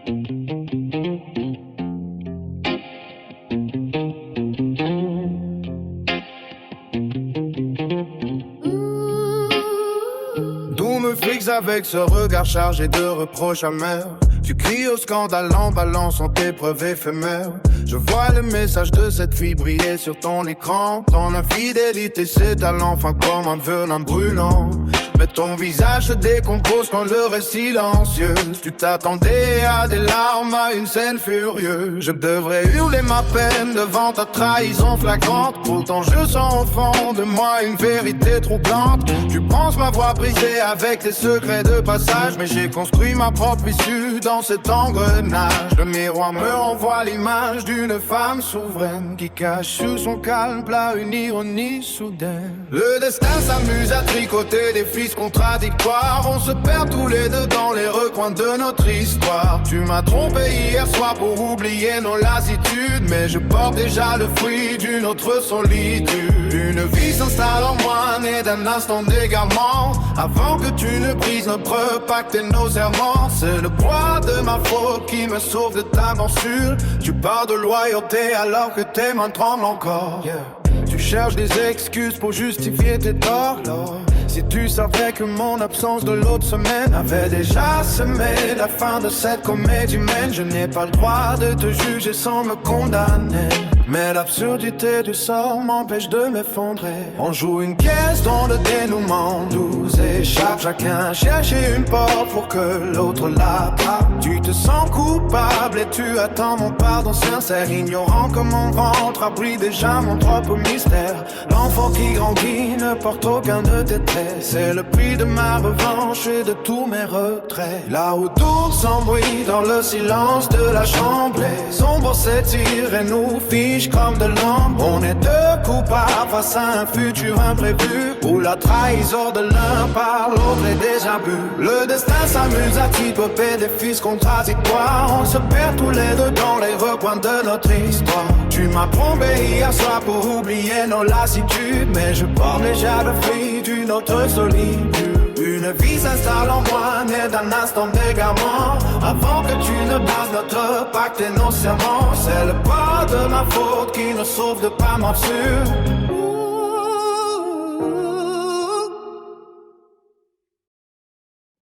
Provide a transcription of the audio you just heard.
D'où me fixe avec ce regard chargé de reproches amers. Tu cries au scandale en balançant tes preuves éphémères. Je vois le message de cette fille briller sur ton écran. Ton infidélité s'étale enfin comme un venin brûlant. Mais ton visage se décompose quand l'heure est silencieuse. Tu t'attendais à des larmes, à une scène furieuse. Je devrais hurler ma peine devant ta trahison flagrante. Pourtant je sens au fond de moi une vérité troublante. Tu penses m'avoir brisé avec tes secrets de passage, mais j'ai construit ma propre issue dans cet engrenage. Le miroir me renvoie l'image d'une femme souveraine qui cache sous son calme plat une ironie soudaine. Le destin s'amuse à tricoter des fils contradictoires. On se perd tous les deux dans les recoins de notre histoire. Tu m'as trompé hier soir pour oublier nos lassitudes, mais je porte déjà le fruit d'une autre solitude. Une vie s'installe en moi, née d'un instant d'égarement. Avant que tu ne brises notre pacte et nos serments, c'est le poids de ma faute qui me sauve de ta morsure. Tu parles de loyauté alors que tes mains tremblent encore. Tu cherches des excuses pour justifier tes torts. Si tu savais que mon absence de l'autre semaine avait déjà semé la fin de cette comédie humaine, je n'ai pas le droit de te juger sans me condamner. Mais l'absurdité du sort m'empêche de m'effondrer. On joue une pièce dont le dénouement nous échappe. Chacun cherche une porte pour que l'autre l'attrape. Tu te sens coupable et tu attends mon pardon sincère, ignorant que mon ventre abrite déjà mon propre mystère. L'enfant qui grandit ne porte aucun de tes traits. C'est le prix de ma revanche et de tous mes retraits. Là où tout s'embrouille dans le silence de la chambre, les ombres s'étirent et nous fichent comme de l'ombre. On est deux coupables face à un futur imprévu, où la trahison de l'un par l'autre est déjà bu. Le destin s'amuse à tricoter des fils contradictoires. On se perd tous les deux dans les recoins de notre histoire. Tu m'as trompé hier soir pour oublier nos lassitudes, mais je porte déjà le fruit d'une autre solitude. Une vie s'installe en moi, née d'un instant d'égarement. Avant que tu ne brises notre pacte et nos serments, c'est le poids de ma faute qui nous sauve de pas morsure.